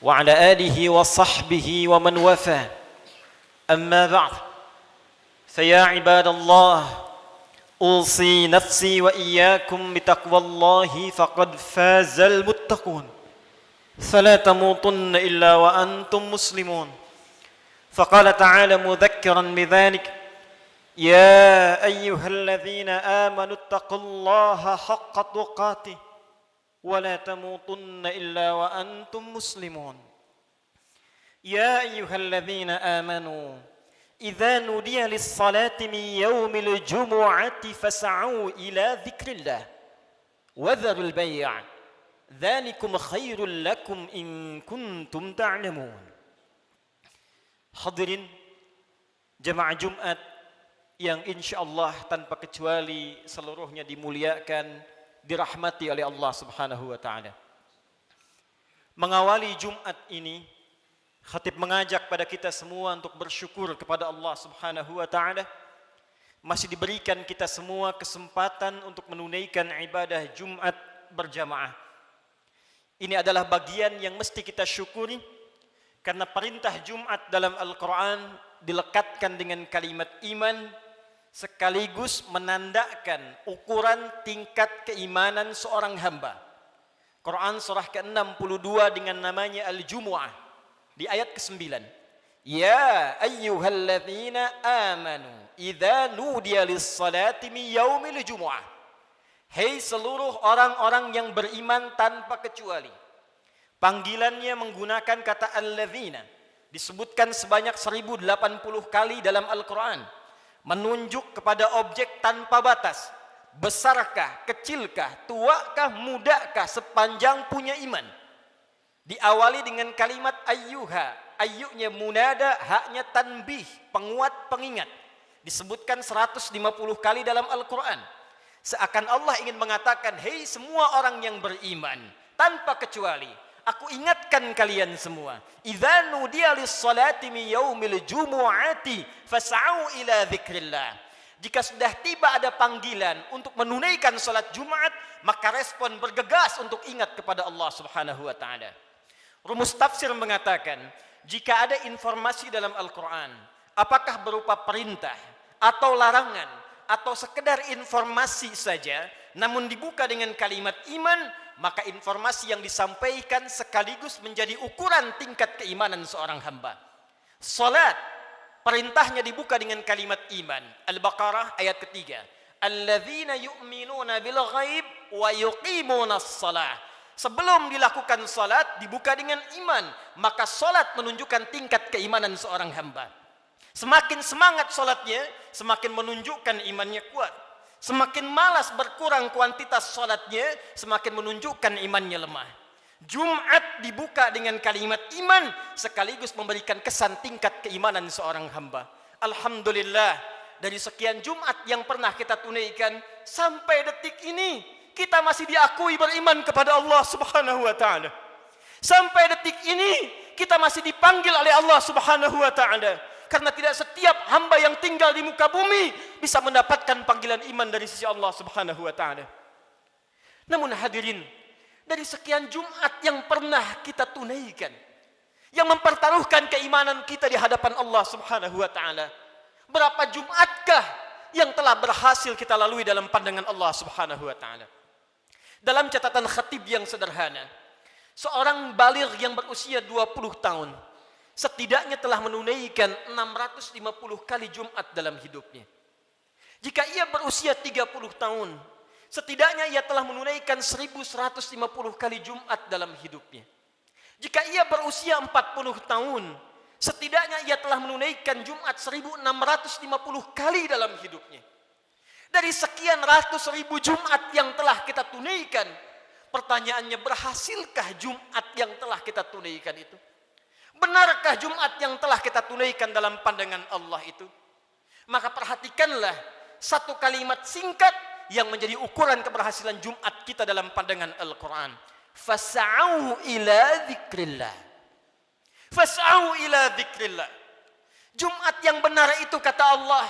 وعلى آله وصحبه ومن وفى أما بعد فيا عباد الله أوصي نفسي وإياكم بتقوى الله فقد فاز المتقون فلا تموتن إلا وأنتم مسلمون فقال تعالى مذكرا بذلك يا أيها الذين آمنوا اتقوا الله حق تقاته ولا تموتن إلا وأنتم مسلمون يا أيها الذين آمنوا إذا نودي للصلاة من يوم الجمعة فاسعوا إلى ذكر الله وذروا البيع ذلكم خير لكم إن كنتم تعلمون. Hadirin jemaah Jumat yang insyaallah tanpa kecuali seluruhnya dimuliakan, dirahmati oleh Allah Subhanahu wa taala. Mengawali Jumat ini, khatib mengajak pada kita semua untuk bersyukur kepada Allah Subhanahu wa taala masih diberikan kita semua kesempatan untuk menunaikan ibadah Jumat berjamaah. Ini adalah bagian yang mesti kita syukuri karena perintah Jumat dalam Al-Quran dilekatkan dengan kalimat iman sekaligus menandakan ukuran tingkat keimanan seorang hamba. Quran surah ke-62 dengan namanya Al-Jumu'ah di ayat ke-9. Ya ayyuhalladzina amanu idza nudiya lis-salati min yaumil jumu'ah. Hei seluruh orang-orang yang beriman tanpa kecuali. Panggilannya menggunakan kata alladzina, disebutkan sebanyak 1080 kali dalam Al-Quran, menunjuk kepada objek tanpa batas, besarkah, kecilkah, tuakah, mudakah, sepanjang punya iman. Diawali dengan kalimat ayyuha, ayyunya munada, haknya tanbih, penguat, pengingat. Disebutkan 150 kali dalam Al-Quran. Seakan Allah ingin mengatakan, hei semua orang yang beriman, tanpa kecuali, aku ingatkan kalian semua. Idza nudiya lis-salati min yaumil jumu'ati fas'au ila dzikrillah. Jika sudah tiba ada panggilan untuk menunaikan salat Jumat, maka respon bergegas untuk ingat kepada Allah Subhanahu wa taala. Rumus tafsir mengatakan, jika ada informasi dalam Al-Quran, apakah berupa perintah atau larangan atau sekedar informasi saja, namun dibuka dengan kalimat iman, maka informasi yang disampaikan sekaligus menjadi ukuran tingkat keimanan seorang hamba. Salat, perintahnya dibuka dengan kalimat iman. Al-Baqarah ayat ketiga. Alladzina yu'minuna bil ghaib wa yuqimunas shalah. Sebelum dilakukan salat dibuka dengan iman, maka salat menunjukkan tingkat keimanan seorang hamba. Semakin semangat salatnya, semakin menunjukkan imannya kuat. Semakin malas berkurang kuantitas salatnya, semakin menunjukkan imannya lemah. Jumat dibuka dengan kalimat iman, sekaligus memberikan kesan tingkat keimanan seorang hamba. Alhamdulillah, dari sekian Jumat yang pernah kita tunaikan, sampai detik ini, kita masih diakui beriman kepada Allah Subhanahu wa ta'ala. Sampai detik ini, kita masih dipanggil oleh Allah Subhanahu wa ta'ala. Karena tidak setiap hamba yang tinggal di muka bumi bisa mendapatkan panggilan iman dari sisi Allah Subhanahu wa taala. Namun hadirin, dari sekian Jumat yang pernah kita tunaikan, yang mempertaruhkan keimanan kita di hadapan Allah Subhanahu wa taala, berapa Jumatkah yang telah berhasil kita lalui dalam pandangan Allah Subhanahu wa taala? Dalam catatan khatib yang sederhana, seorang baligh yang berusia 20 tahun setidaknya telah menunaikan 650 kali Jumat dalam hidupnya. Jika ia berusia 30 tahun, setidaknya ia telah menunaikan 1150 kali Jumat dalam hidupnya. Jika ia berusia 40 tahun, setidaknya ia telah menunaikan Jumat 1650 kali dalam hidupnya. Dari sekian ratus ribu Jumat yang telah kita tunaikan, pertanyaannya, berhasilkah Jumat yang telah kita tunaikan itu? Benarkah Jumat yang telah kita tunaikan dalam pandangan Allah itu? Maka perhatikanlah satu kalimat singkat yang menjadi ukuran keberhasilan Jumat kita dalam pandangan Al-Quran. Fas'au ila dzikrillah. Fas'au ila dzikrillah. Jumat yang benar itu, kata Allah,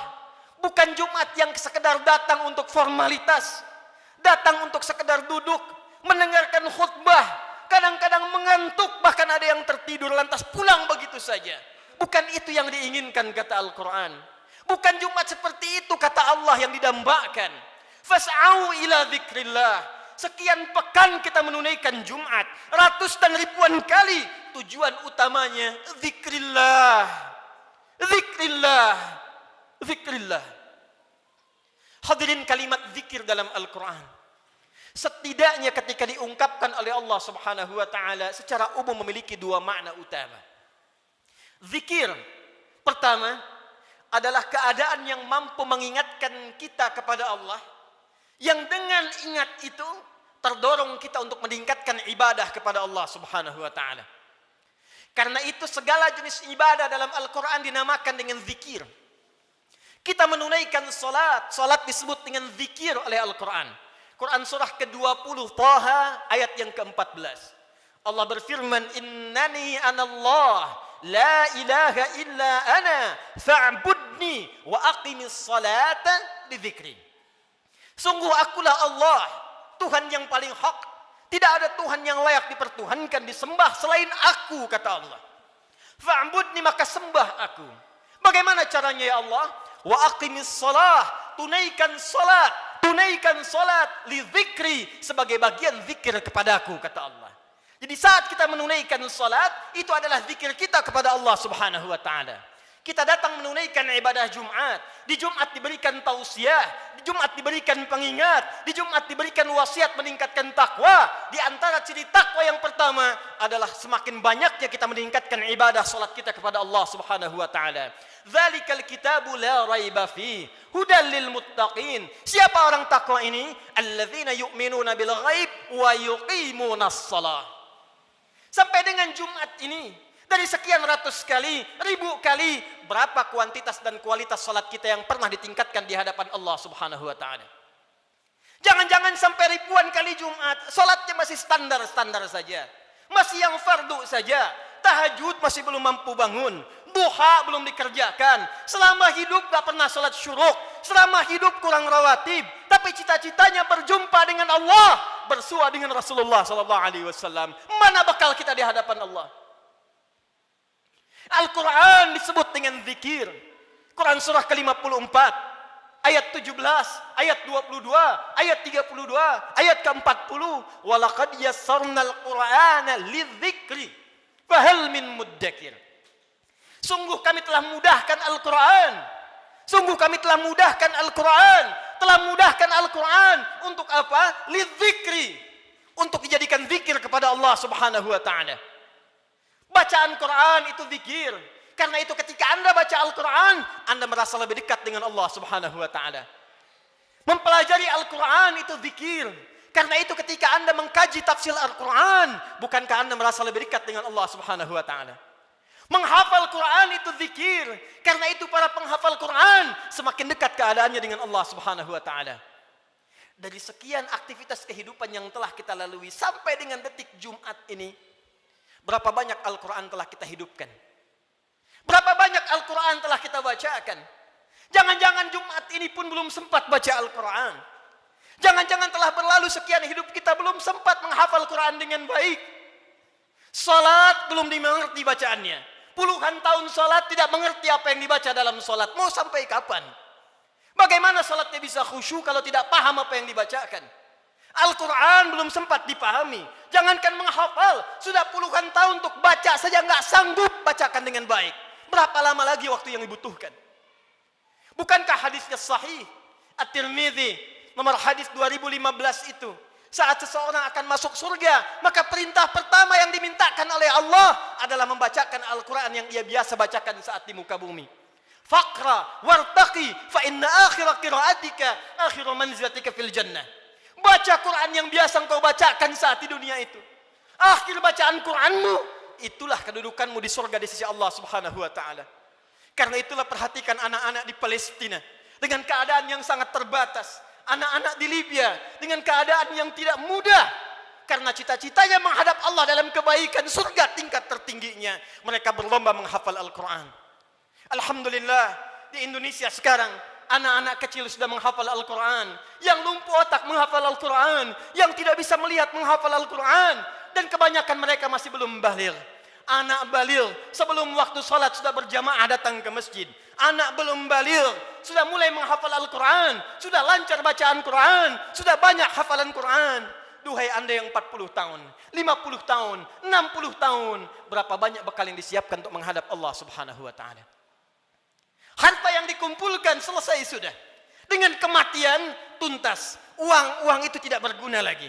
bukan Jumat yang sekedar datang untuk formalitas, datang untuk sekedar duduk, mendengarkan khutbah, kadang-kadang mengantuk, bahkan ada yang tertidur lantas pulang begitu saja. Bukan itu yang diinginkan kata Al-Quran. Bukan Jumat seperti itu kata Allah yang didambakan. Fas'au ila dzikrillah. Sekian pekan kita menunaikan Jumat, ratus dan ribuan kali. Tujuan utamanya zikrillah. Zikrillah. Zikrillah. Hadirin, kalimat zikir dalam Al-Quran setidaknya ketika diungkapkan oleh Allah Subhanahu wa taala secara umum memiliki dua makna utama. Zikir pertama adalah keadaan yang mampu mengingatkan kita kepada Allah, yang dengan ingat itu terdorong kita untuk meningkatkan ibadah kepada Allah Subhanahu wa taala. Karena itu segala jenis ibadah dalam Al-Quran dinamakan dengan zikir. Kita menunaikan salat, salat disebut dengan zikir oleh Al-Quran. Quran surah ke-20 Taha ayat yang ke-14. Allah berfirman, "Innani anallah, la ilaha illa ana, fa'budni wa aqimis salata li dzikri." Sungguh akulah Allah, Tuhan yang paling hak. Tidak ada Tuhan yang layak dipertuhankan, disembah selain aku, kata Allah. Fa'budni, maka sembah aku. Bagaimana caranya ya Allah? Wa aqimis salah, tunaikan salat, tunaikan salat li dzikri, sebagai bagian zikir kepadaku, kata Allah. Jadi saat kita menunaikan salat, itu adalah zikir kita kepada Allah Subhanahu wa taala. Kita datang menunaikan ibadah Jumat. Di Jumat diberikan tausiah, di Jumat diberikan pengingat, di Jumat diberikan wasiat meningkatkan takwa. Di antara ciri takwa yang pertama adalah semakin banyaknya kita meningkatkan ibadah salat kita kepada Allah Subhanahu wa taala. Dzalikal kitabu la raiba fi hudal lil muttaqin. Siapa orang takwa ini? Alladzina yu'minuna bil ghaib wa yuqimunas shalah. Sampai dengan Jumat ini, dari sekian ratus kali, ribu kali, berapa kuantitas dan kualitas salat kita yang pernah ditingkatkan di hadapan Allah Subhanahu wa taala? Jangan-jangan sampai ribuan kali Jumat, salatnya masih standar-standar saja. Masih yang fardu saja. Tahajud masih belum mampu bangun. Duha belum dikerjakan. Selama hidup gak pernah salat syuruk. Selama hidup kurang rawatib. Tapi cita-citanya berjumpa dengan Allah, bersua dengan Rasulullah SAW. Mana bakal kita di hadapan Allah? Al-Quran disebut dengan zikir. Quran surah ke-54 ayat 17, ayat 22, ayat 32, ayat ke-40. Walaqad yassarnal Qur'ana lidzikri fahal min muddakir. Sungguh kami telah mudahkan Al-Quran. Sungguh kami telah mudahkan Al-Quran. Telah mudahkan Al-Quran untuk apa? Lidzikri, untuk dijadikan zikir kepada Allah Subhanahu wa taala. Bacaan Quran itu zikir. Karena itu ketika Anda baca Al-Quran, Anda merasa lebih dekat dengan Allah Subhanahu wa taala. Mempelajari Al-Quran itu zikir. Karena itu ketika Anda mengkaji tafsir Al-Quran, bukankah Anda merasa lebih dekat dengan Allah Subhanahu wa taala? Menghafal Quran itu zikir. Karena itu para penghafal Quran semakin dekat keadaannya dengan Allah Subhanahu wa taala. Dari sekian aktivitas kehidupan yang telah kita lalui sampai dengan detik Jumat ini, berapa banyak Al-Quran telah kita hidupkan? Berapa banyak Al-Quran telah kita bacakan? Jangan-jangan Jumat ini pun belum sempat baca Al-Quran. Jangan-jangan telah berlalu sekian hidup kita belum sempat menghafal Quran dengan baik. Salat belum dimengerti bacaannya. Puluhan tahun salat tidak mengerti apa yang dibaca dalam salat. Mau sampai kapan? Bagaimana salatnya bisa khusyuk kalau tidak paham apa yang dibacakan? Al-Quran belum sempat dipahami. Jangankan menghafal, sudah puluhan tahun untuk baca saja nggak sanggup bacakan dengan baik. Berapa lama lagi waktu yang dibutuhkan? Bukankah hadisnya sahih? At-Tirmidzi nomor hadis 2015 itu, saat seseorang akan masuk surga, maka perintah pertama yang dimintakan oleh Allah adalah membacakan Al-Quran yang ia biasa bacakan saat di muka bumi. Faqra wartaqi fa inna akhira qiraatika akhiru manzilatika fil jannah. Baca Quran yang biasa engkau bacakan saat di dunia itu. Akhir bacaan Quranmu, itulah kedudukanmu di surga di sisi Allah Subhanahu wa taala. Karena itulah perhatikan anak-anak di Palestina dengan keadaan yang sangat terbatas. Anak-anak di Libya dengan keadaan yang tidak mudah. Karena cita-citanya menghadap Allah dalam kebaikan, surga tingkat tertingginya. Mereka berlomba menghafal Al-Quran. Alhamdulillah, di Indonesia sekarang anak-anak kecil sudah menghafal Al-Quran. Yang lumpuh otak menghafal Al-Quran. Yang tidak bisa melihat menghafal Al-Quran. dan kebanyakan mereka masih belum baligh. Anak baligh sebelum waktu salat sudah berjamaah datang ke masjid. Anak belum baligh sudah mulai menghafal Al-Quran, sudah lancar bacaan Quran, sudah banyak hafalan Quran. Duhai anda yang 40 tahun, 50 tahun, 60 tahun, berapa banyak bekal yang disiapkan untuk menghadap Allah Subhanahu wa taala? Harta yang dikumpulkan selesai sudah. Dengan kematian tuntas. Uang itu tidak berguna lagi.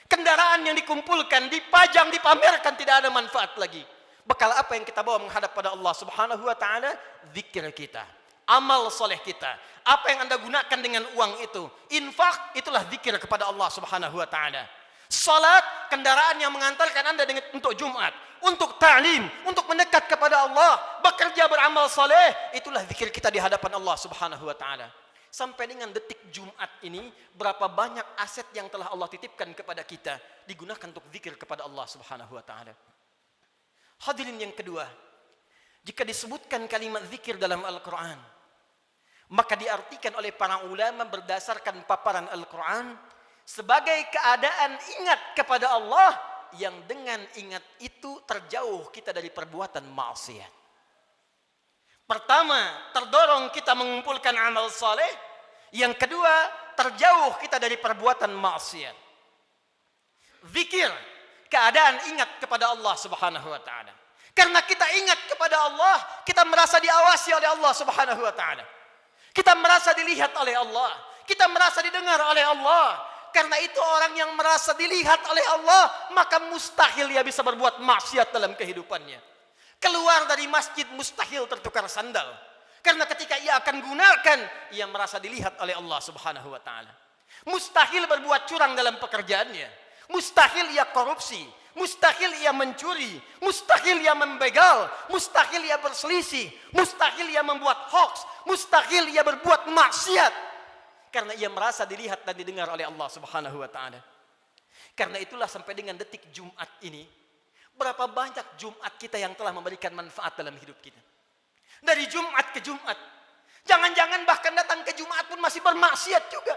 Kendaraan yang dikumpulkan, dipajang, dipamerkan, tidak ada manfaat lagi. Bekal apa yang kita bawa menghadap pada Allah Subhanahu wa taala? Zikir kita, amal soleh kita. Apa yang anda gunakan dengan uang itu? Infak, itulah zikir kepada Allah Subhanahu wa taala. Salat, kendaraan yang mengantarkan anda untuk Jumat, untuk ta'lim, untuk mendekat kepada Allah, bekerja beramal soleh, itulah zikir kita di hadapan Allah Subhanahu wa taala. Sampai dengan detik Jumat ini, berapa banyak aset yang telah Allah titipkan kepada kita digunakan untuk zikir kepada Allah Subhanahu wa taala. Hadirin yang kedua, jika disebutkan kalimat zikir dalam Al-Quran, maka diartikan oleh para ulama berdasarkan paparan Al-Quran sebagai keadaan ingat kepada Allah yang dengan ingat itu terjauh kita dari perbuatan maksiat. Pertama, terdorong kita mengumpulkan amal saleh. Yang kedua, terjauh kita dari perbuatan maksiat. Zikir, keadaan ingat kepada Allah Subhanahu wa taala. Karena kita ingat kepada Allah, kita merasa diawasi oleh Allah Subhanahu wa taala. Kita merasa dilihat oleh Allah, kita merasa didengar oleh Allah. Karena itu orang yang merasa dilihat oleh Allah, maka mustahil ia bisa berbuat maksiat dalam kehidupannya. Keluar dari masjid mustahil tertukar sandal. Karena ketika ia akan gunakan, ia merasa dilihat oleh Allah Subhanahu wa taala. Mustahil berbuat curang dalam pekerjaannya. Mustahil ia korupsi, mustahil ia mencuri, mustahil ia membegal, mustahil ia berselisih, mustahil ia membuat hoax, mustahil ia berbuat maksiat. Karena ia merasa dilihat dan didengar oleh Allah Subhanahu wa taala. Karena itulah sampai dengan detik Jumat ini, berapa banyak Jumat kita yang telah memberikan manfaat dalam hidup kita. Dari Jumat ke Jumat. Jangan-jangan bahkan datang ke Jumat pun masih bermaksiat juga.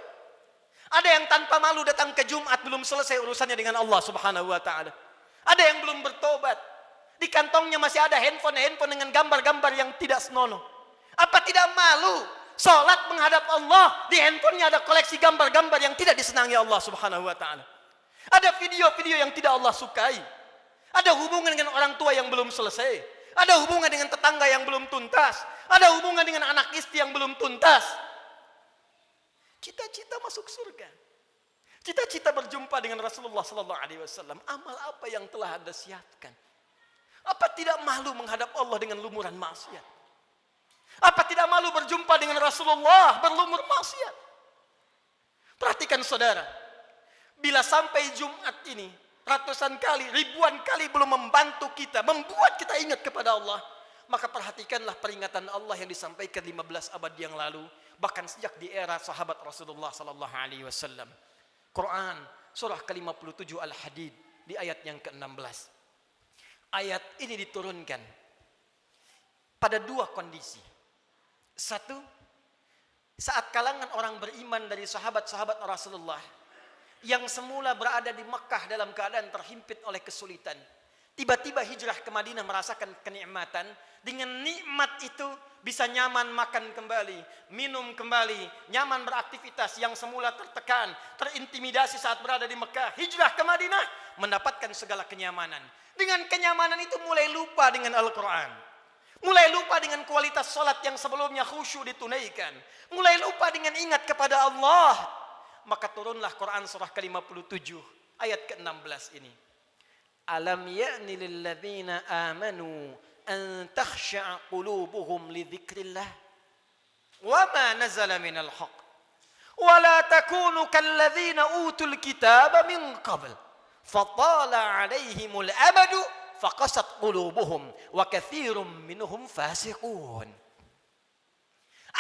Ada yang tanpa malu datang ke Jumat belum selesai urusannya dengan Allah Subhanahu wa taala. Ada yang belum bertobat. Di kantongnya masih ada handphone dengan gambar-gambar yang tidak senonoh. Apa tidak malu? Salat menghadap Allah, di handphonenya ada koleksi gambar-gambar yang tidak disenangi Allah Subhanahu wa taala. Ada video-video yang tidak Allah sukai. Ada hubungan dengan orang tua yang belum selesai. Ada hubungan dengan tetangga yang belum tuntas. Ada hubungan dengan anak istri yang belum tuntas. Cita-cita masuk surga. Cita-cita berjumpa dengan Rasulullah sallallahu alaihi wasallam. Amal apa yang telah Anda siapkan? Apa tidak malu menghadap Allah dengan lumuran maksiat? Apa tidak malu berjumpa dengan Rasulullah berlumur maksiat? Perhatikan saudara. Bila sampai Jumat ini ratusan kali, ribuan kali belum membantu kita, membuat kita ingat kepada Allah, maka perhatikanlah peringatan Allah yang disampaikan 15 abad yang lalu, bahkan sejak di era sahabat Rasulullah sallallahu alaihi wasallam. Quran surah ke-57 Al-Hadid di ayat yang ke-16. Ayat ini diturunkan pada dua kondisi. Satu, saat kalangan orang beriman dari sahabat-sahabat Rasulullah yang semula berada di Mekah dalam keadaan terhimpit oleh kesulitan, tiba-tiba hijrah ke Madinah merasakan kenikmatan. Dengan nikmat itu bisa nyaman makan kembali, minum kembali, nyaman beraktivitas. Yang semula tertekan, terintimidasi saat berada di Mekah, hijrah ke Madinah mendapatkan segala kenyamanan. Dengan kenyamanan itu mulai lupa dengan Al-Quran, mulai lupa dengan kualitas salat yang sebelumnya khusyuk ditunaikan, mulai lupa dengan ingat kepada Allah. Maka turunlah Quran surah ke-57 ayat ke-16 ini. Alam ya'ni lilladzina amanu an takhsha'a qulubuhum li dzikrillah wa ma nazala minal haqq wa la takunu kalladzina utul kitaba min qabl fatala 'alaihimul amadu faqasat qulubuhum wa katsirum minhum fasiqun.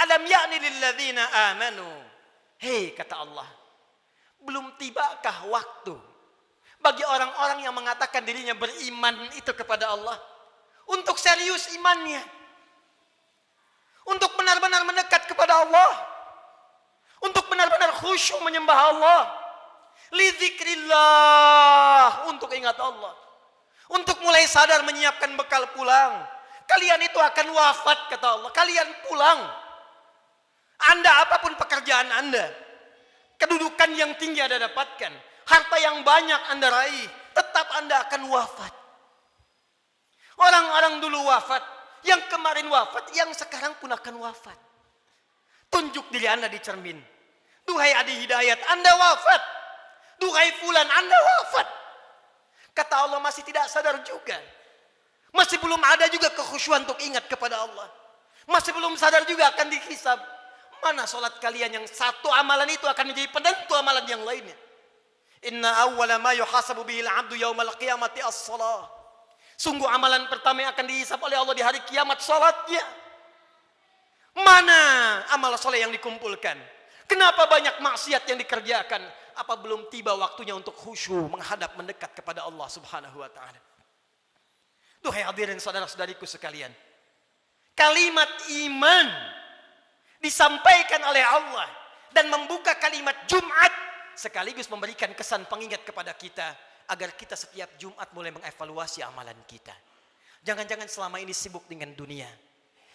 Alam ya'ni lilladzina amanu, hei kata Allah, belum tibakah waktu bagi orang-orang yang mengatakan dirinya beriman itu kepada Allah untuk serius imannya, untuk benar-benar mendekat kepada Allah, untuk benar-benar khusyuk menyembah Allah. Lidzikrillah, untuk ingat Allah. Untuk mulai sadar menyiapkan bekal pulang. Kalian itu akan wafat kata Allah. Kalian pulang. Anda apapun pekerjaan Anda, kedudukan yang tinggi Anda dapatkan, harta yang banyak Anda raih, tetap Anda akan wafat. Orang-orang dulu wafat, yang kemarin wafat, yang sekarang pun akan wafat. Tunjuk diri Anda di cermin. Duhai Adi Hidayat, Anda wafat. Duhai fulan, Anda wafat. Kata Allah, masih tidak sadar juga. Masih belum ada juga kekhusyuan untuk ingat kepada Allah. Masih belum sadar juga akan dihisab. Mana solat kalian yang satu amalan itu akan menjadi penentu amalan yang lainnya. Inna awwala ma yuhasabu bihil abdu yaumal qiyamati as-salah. Sungguh amalan pertama yang akan dihisab oleh Allah di hari kiamat, salatnya. Mana amal soleh yang dikumpulkan? Kenapa banyak maksiat yang dikerjakan? Apa belum tiba waktunya untuk khusyuk menghadap mendekat kepada Allah Subhanahu wa taala? Duhai hadirin saudara-saudariku sekalian, kalimat iman disampaikan oleh Allah dan membuka kalimat Jumat sekaligus memberikan kesan pengingat kepada kita agar kita setiap Jumat mulai mengevaluasi amalan kita. Jangan-jangan selama ini sibuk dengan dunia.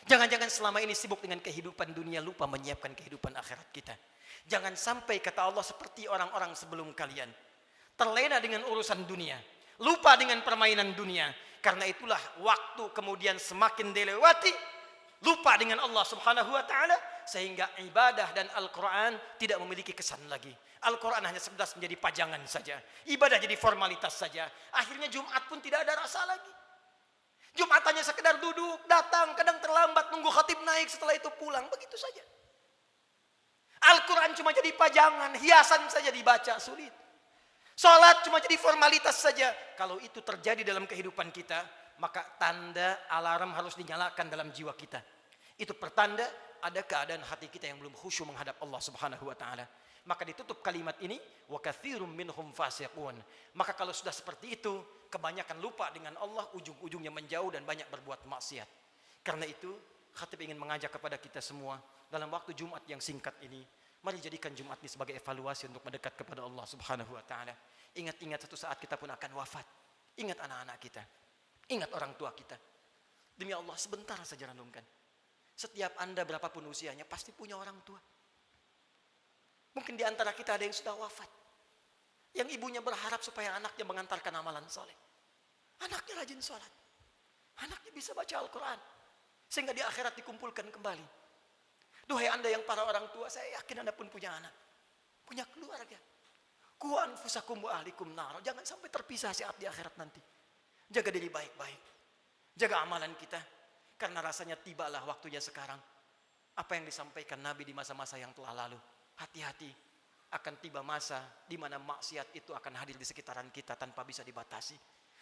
Jangan-jangan selama ini sibuk dengan kehidupan dunia, lupa menyiapkan kehidupan akhirat kita. Jangan sampai kata Allah seperti orang-orang sebelum kalian, terlena dengan urusan dunia, lupa dengan permainan dunia. Karena itulah waktu kemudian semakin dilewati, lupa dengan Allah Subhanahu wa taala, sehingga ibadah dan Al-Quran tidak memiliki kesan lagi. Al-Quran hanya sekedar menjadi pajangan saja, ibadah jadi formalitas saja. Akhirnya Jumat pun tidak ada rasa lagi. Jumat hanya sekedar duduk, datang, kadang terlambat, nunggu khatib naik, setelah itu pulang, begitu saja. Al-Quran cuma jadi pajangan, hiasan saja dibaca, sulit. Salat cuma jadi formalitas saja. Kalau itu terjadi dalam kehidupan kita, maka tanda alarm harus dinyalakan dalam jiwa kita. Itu pertanda ada keadaan hati kita yang belum khusyuk menghadap Allah Subhanahu wa taala. Maka ditutup kalimat ini, wa katsirum minhum fasiqun. Maka kalau sudah seperti itu, kebanyakan lupa dengan Allah, ujung-ujungnya menjauh dan banyak berbuat maksiat. Karena itu, khatib ingin mengajak kepada kita semua dalam waktu Jumat yang singkat ini, mari jadikan Jumat ini sebagai evaluasi untuk mendekat kepada Allah Subhanahu wa taala. Ingat-ingat satu saat kita pun akan wafat. Ingat anak-anak kita. Ingat orang tua kita. Demi Allah, sebentar saja renungkan. Setiap Anda berapapun usianya pasti punya orang tua. Mungkin di antara kita ada yang sudah wafat, yang ibunya berharap supaya anaknya mengantarkan amalan soleh. Anaknya rajin sholat, anaknya bisa baca Al-Quran, sehingga di akhirat dikumpulkan kembali. Duhai Anda yang para orang tua, saya yakin Anda pun punya anak, punya keluarga. Qu anfusakum wa ahlikum nar. Jangan sampai terpisah saat di akhirat nanti. Jaga diri baik-baik, jaga amalan kita, karena rasanya tibalah waktunya sekarang. Apa yang disampaikan Nabi di masa-masa yang telah lalu, hati-hati, akan tiba masa di mana maksiat itu akan hadir di sekitaran kita tanpa bisa dibatasi.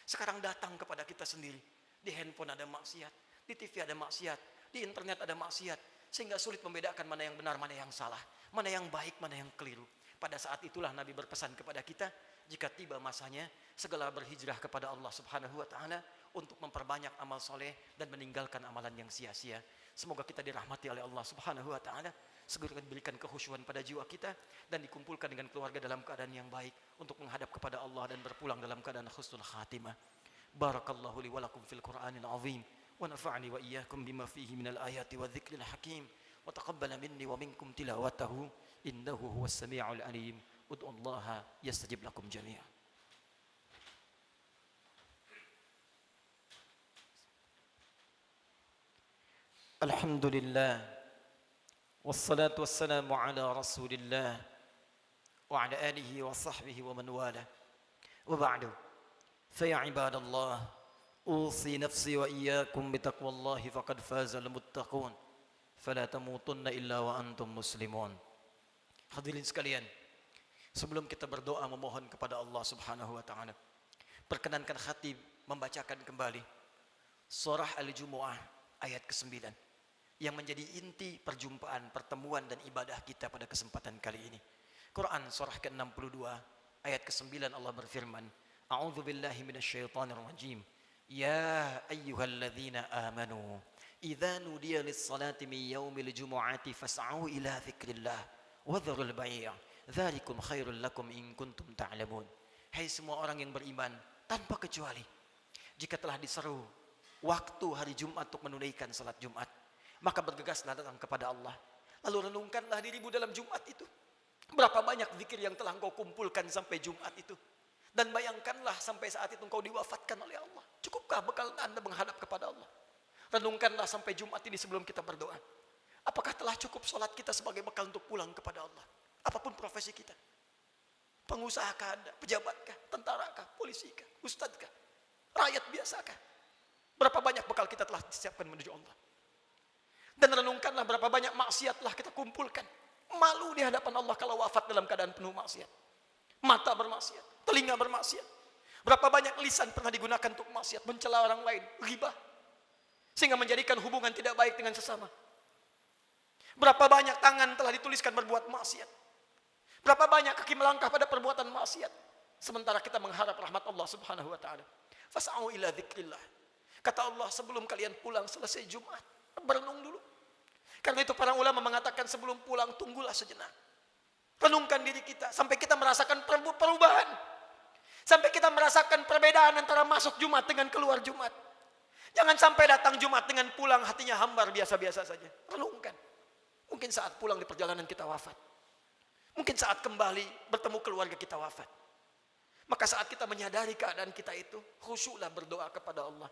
Sekarang datang kepada kita sendiri. Di handphone ada maksiat, di TV ada maksiat, di internet ada maksiat, sehingga sulit membedakan mana yang benar, mana yang salah, mana yang baik, mana yang keliru. Pada saat itulah Nabi berpesan kepada kita, jika tiba masanya, segala berhijrah kepada Allah Subhanahu wa taala untuk memperbanyak amal soleh dan meninggalkan amalan yang sia-sia. Semoga kita dirahmati oleh Allah Subhanahu wa taala, segera diberikan kehusyuan pada jiwa kita dan dikumpulkan dengan keluarga dalam keadaan yang baik untuk menghadap kepada Allah dan berpulang dalam keadaan husnul khatimah. Barakallahu li wa lakum fil Qur'anil azim wa nafa'ani wa iyyakum bima fihi minal ayati wa dzikril hakim wa taqabbala minni wa minkum tilawatahu innahu huwas sami'ul alim. Ud'ullaha yastajib lakum jami'an. Alhamdulillah wassalatu wassalamu ala rasulillah wa ala alihi wa sahbihi wa man wala wa ba'du fa ya ibadallah usi nafsi wa iyyakum bitaqwallahi faqad fazal muttaqun fala tamutunna illa wa antum muslimun. Hadirin sekalian, sebelum kita berdoa memohon kepada Allah Subhanahu wa taala, perkenankan khatib membacakan kembali surah Al-Jumu'ah ayat ke-9 yang menjadi inti perjumpaan, pertemuan dan ibadah kita pada kesempatan kali ini. Quran surah ke-62 ayat ke-9 Allah berfirman, A'udzu billahi minasyaitonir rajim. Ya ayyuhalladzina amanu idza nudiya lis-salati min yaumil jumu'ati fas'au ila dzikrillah wa dzarul bai'. Dzalikum khairul lakum in kuntum ta'lamun. Hai semua orang yang beriman tanpa kecuali, jika telah diseru waktu hari Jumat untuk menunaikan salat Jumat, maka bergegaslah datang kepada Allah. Lalu renungkanlah dirimu dalam Jumat itu. Berapa banyak zikir yang telah engkau kumpulkan sampai Jumat itu. Dan bayangkanlah sampai saat itu engkau diwafatkan oleh Allah. Cukupkah bekal Anda menghadap kepada Allah? Renungkanlah sampai Jumat ini sebelum kita berdoa. Apakah telah cukup salat kita sebagai bekal untuk pulang kepada Allah? Apapun profesi kita. Pengusahakah Anda? Pejabatkah? Tentarakah? Polisikah? Ustadzkah? Rakyat biasakah? Berapa banyak bekal kita telah disiapkan menuju Allah? Dan renungkanlah berapa banyak maksiat telah kita kumpulkan. Malu di hadapan Allah kalau wafat dalam keadaan penuh maksiat. Mata bermaksiat, telinga bermaksiat. Berapa banyak lisan pernah digunakan untuk maksiat, mencela orang lain, ghibah, sehingga menjadikan hubungan tidak baik dengan sesama. Berapa banyak tangan telah dituliskan berbuat maksiat. Berapa banyak kaki melangkah pada perbuatan maksiat. Sementara kita mengharap rahmat Allah subhanahu wa ta'ala. Fas'au ila dzikrillah. Kata Allah, sebelum kalian pulang selesai Jumat, berenung dulu. Karena itu para ulama mengatakan sebelum pulang tunggulah sejenak. Renungkan diri kita sampai kita merasakan perubahan. Sampai kita merasakan perbedaan antara masuk Jumat dengan keluar Jumat. Jangan sampai datang Jumat dengan pulang hatinya hambar biasa-biasa saja. Renungkan. Mungkin saat pulang di perjalanan kita wafat. Mungkin saat kembali bertemu keluarga kita wafat. Maka saat kita menyadari keadaan kita itu, khusyuklah berdoa kepada Allah.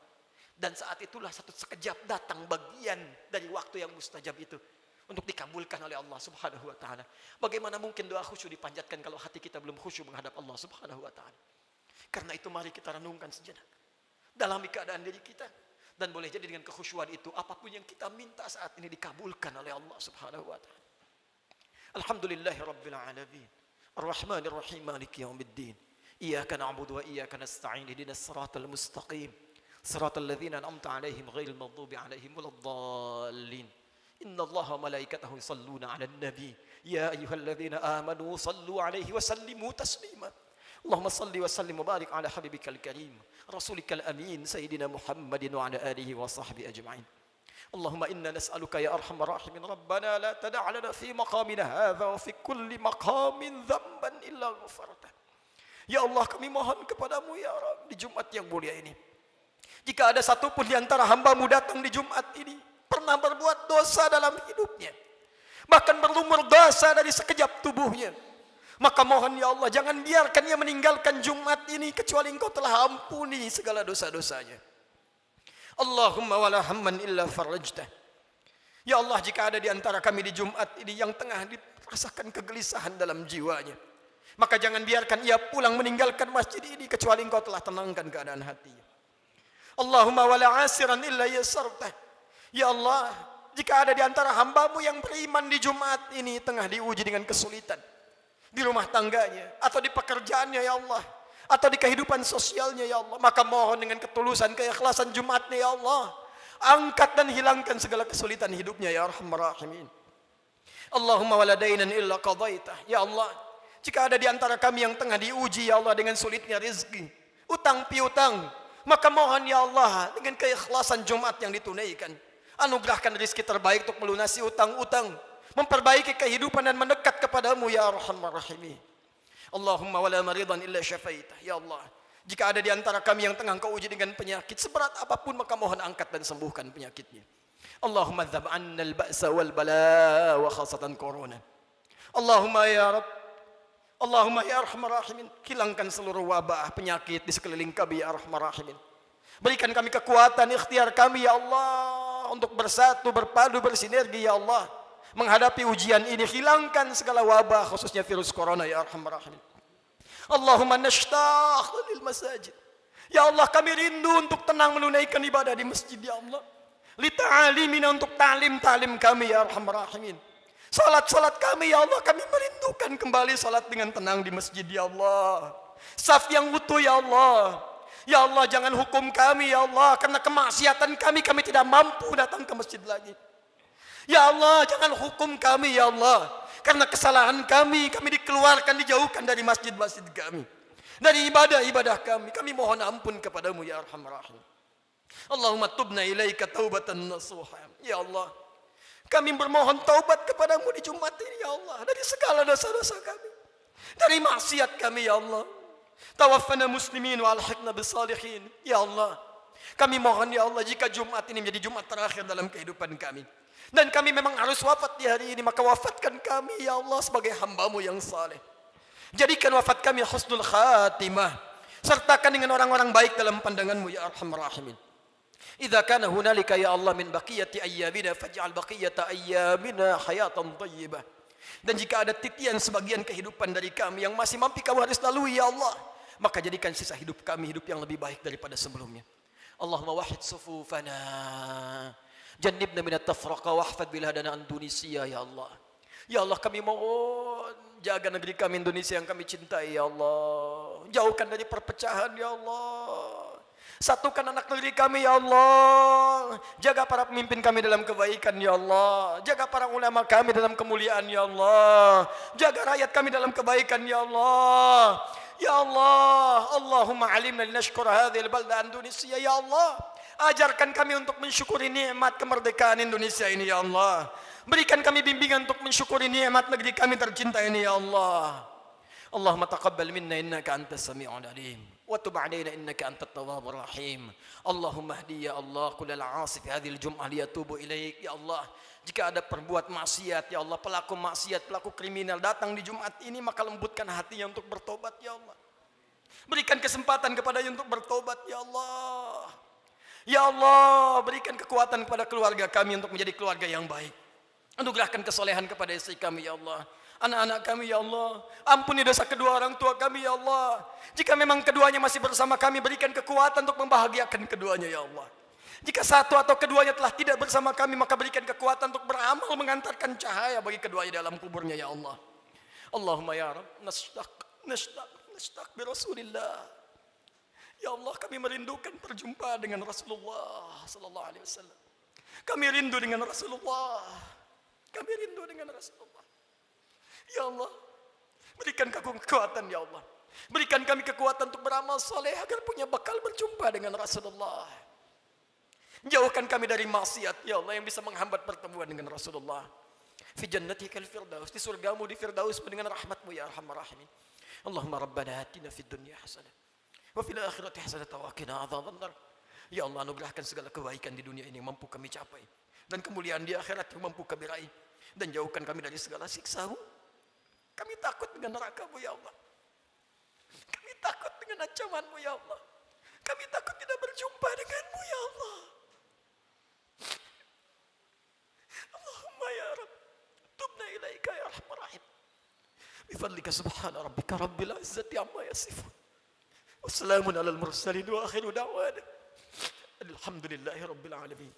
Dan saat itulah satu sekejap datang bagian dari waktu yang mustajab itu untuk dikabulkan oleh Allah subhanahu wa ta'ala. Bagaimana mungkin doa khusyuk dipanjatkan kalau hati kita belum khusyuk menghadap Allah subhanahu wa ta'ala. Karena itu mari kita renungkan sejenak. Dalami keadaan diri kita. Dan boleh jadi dengan kekhusyuan itu, apapun yang kita minta saat ini dikabulkan oleh Allah subhanahu wa ta'ala. Alhamdulillahi rabbil alamin. Ar-Rahmanir Rahim, Maliki yaumiddin. Iyyaka na'budu wa iyyaka nasta'in. Ihdinas siratal mustaqim. Siratal ladzina an'amta 'alaihim ghairil maghdubi 'alaihim waladdallin. Innallaha wa malaikatahu yusalluna 'alan nabi. Ya ayyuhalladzina amanu sallu 'alaihi wa sallimu taslima. Allahumma salli wa sallim wa barik 'ala habibikal karim, rasulikal amin, sayyidina Muhammadin wa 'ala alihi wa sahbihi ajma'in. Allahumma inna nas'aluka ya arhamar rahimin rabbana la tada' lana fi maqamina hadza wa fi kulli maqamin dhanban illa ghafarta. Ya Allah, kami mohon kepadamu ya Rabb di Jumat yang mulia ini. Jika ada satu pun di antara hamba-Mu datang di Jumat ini pernah berbuat dosa dalam hidupnya, bahkan berlumur dosa dari sekejap tubuhnya, maka mohon ya Allah, jangan biarkan ia meninggalkan Jumat ini kecuali Engkau telah ampuni segala dosa-dosanya. Allahumma wala hamman illa farajtah. Ya Allah, jika ada di antara kami di Jumat ini yang tengah dirasakan kegelisahan dalam jiwanya, maka jangan biarkan ia pulang meninggalkan masjid ini kecuali Engkau telah tenangkan keadaan hatinya. Allahumma wala asiran illa yasartah. Ya Allah, jika ada di antara hamba-Mu yang beriman di Jumat ini tengah diuji dengan kesulitan di rumah tangganya atau di pekerjaannya ya Allah, atau di kehidupan sosialnya ya Allah, maka mohon dengan ketulusan keikhlasan Jumatnya ya Allah, angkat dan hilangkan segala kesulitan hidupnya ya Arhamar Rahimin. Allahumma wala dainan illa qadaitah. Ya Allah, jika ada di antara kami yang tengah diuji ya Allah dengan sulitnya rezeki, utang piutang, maka mohon ya Allah dengan keikhlasan Jumat yang ditunaikan, anugerahkan rezeki terbaik untuk melunasi utang-utang, memperbaiki kehidupan dan mendekat kepadamu ya Arhamar Rahimin. Allahumma wala maridan illa syafaitah. Ya Allah, jika ada di antara kami yang tengah Engkau uji dengan penyakit seberat apapun, maka mohon angkat dan sembuhkan penyakitnya. Allahumma dzab 'anna al-ba'sa wal bala wa khasatan corona. Allahumma ya Rabb, Allahumma ya Arhamar Rahimin, hilangkan seluruh wabah penyakit di sekeliling kami ya Arhamar Rahimin. Berikan kami kekuatan ikhtiar kami ya Allah untuk bersatu, berpadu, bersinergi ya Allah menghadapi ujian ini. Hilangkan segala wabah khususnya virus corona ya Arhamar Rahimin. Allahumma nashtaq lil masajid. Ya Allah, kami rindu untuk tenang menunaikan ibadah di masjid ya Allah. Li ta'alimina, untuk ta'lim kami ya Arhamar Rahimin. Salat kami ya Allah, kami merindukan kembali salat dengan tenang di masjid ya Allah. Saf yang utuh ya Allah. Ya Allah, jangan hukum kami ya Allah karena kemaksiatan kami tidak mampu datang ke masjid lagi. Ya Allah, jangan hukum kami ya Allah karena kesalahan kami dikeluarkan, dijauhkan dari masjid-masjid kami, dari ibadah-ibadah kami. Kami mohon ampun kepadamu ya Arhamar Rahim. Allahumma tubna ilaika taubatan nasuha. Ya Allah, kami bermohon taubat kepadamu di Jumat ini ya Allah dari segala dosa-dosa kami. dari maksiat kami ya Allah. Tawaffana muslimin wa alhiqna bisalihin. Ya Allah, kami mohon ya Allah, jika Jumat ini menjadi Jumat terakhir dalam kehidupan kami, dan kami memang harus wafat di hari ini, maka wafatkan kami ya Allah sebagai hamba-Mu yang saleh. Jadikan wafat kami husnul khatimah. Sertakan dengan orang-orang baik dalam pandangan-Mu ya Arhamar Rahimin. Idza kana hunalika ya Allah min baqiyati ayyamina faj'al baqiyata ayyamina hayatan thayyibah. Dan jika ada titian sebagian kehidupan dari kami yang masih mampu Kau harus lalui ya Allah, maka jadikan sisa hidup kami hidup yang lebih baik daripada sebelumnya. Allahumma wahid sufufana, jannibna minat tafraqa wahfad biladana Indonesia ya Allah. Ya Allah, kami mohon jaga negeri kami Indonesia yang kami cintai ya Allah. Jauhkan dari perpecahan ya Allah. Satukan anak negeri kami ya Allah. Jaga para pemimpin kami dalam kebaikan ya Allah. Jaga para ulama kami dalam kemuliaan ya Allah. Jaga rakyat kami dalam kebaikan ya Allah. Ya Allah, Allahumma alimna linashkura hadhil balda Indonesia ya Allah. Ajarkan kami untuk mensyukuri nikmat kemerdekaan Indonesia ini ya Allah. Berikan kami bimbingan untuk mensyukuri nikmat negeri kami tercinta ini ya Allah. Allahumma taqabbal minna innaka antas sami'ul alim. وتب علينا إنك أنت التواب الرحيم. اللهم اهدي يا الله كل العاصي في هذه الجمعة ليتوبوا إليك ya Allah. Jika ada perbuat maksiat ya Allah, pelaku maksiat, pelaku kriminal datang di Jumat ini, maka lembutkan hatinya untuk bertobat ya Allah. Berikan kesempatan kepadanya untuk bertobat ya Allah. Ya Allah, berikan kekuatan kepada keluarga kami untuk menjadi keluarga yang baik. Anugerahkan kesolehan kepada istri kami ya Allah. Anak-anak kami ya Allah, ampuni dosa kedua orang tua kami ya Allah. Jika memang keduanya masih bersama kami, berikan kekuatan untuk membahagiakan keduanya ya Allah. Jika satu atau keduanya telah tidak bersama kami, maka berikan kekuatan untuk beramal mengantarkan cahaya bagi keduanya dalam kuburnya ya Allah. Allahumma ya Rabb, nashtaq bi Rasulillah. Ya Allah, kami merindukan perjumpaan dengan Rasulullah sallallahu alaihi wasallam. Kami rindu dengan Rasulullah. Kami rindu dengan Rasulullah. Ya Allah, berikan kami kekuatan ya Allah. Berikan kami kekuatan untuk beramal soleh agar punya bekal berjumpa dengan Rasulullah. Jauhkan kami dari maksiat ya Allah yang bisa menghambat pertemuan dengan Rasulullah. Fi jannatikal firdaus, di surgamu di firdaus dengan rahmatmu ya Arhamar Rahimin. Allahumma rabbana atina fid dunya hasanah wa fil akhirati hasanah wa qina adzabannar. Ya Allah, anugerahkan segala kebaikan di dunia ini yang mampu kami capai, dan kemuliaan di akhirat yang mampu kami raih, dan jauhkan kami dari segala siksa-Mu. Kami takut dengan neraka-Mu ya Allah. Kami takut dengan ancaman-Mu ya Allah. Kami takut tidak berjumpa dengan-Mu ya Allah. Allahumma ya Rabb, tubna ilaika ya Arhamar Rahim. Bifadlika subhana rabbika rabbil izzati amma yasifun. Wassalamun alal mursalin wa akhiru da'wana alhamdulillahi rabbil alamin.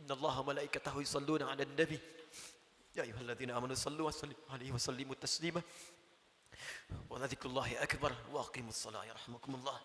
Inna Allaha malaikatahu yusalluna 'alan nabi. يا أيها الذين آمنوا صلوا وسلموا عليه وسلموا تسليما ولذكر الله أكبر وأقيموا الصلاة يرحمكم الله.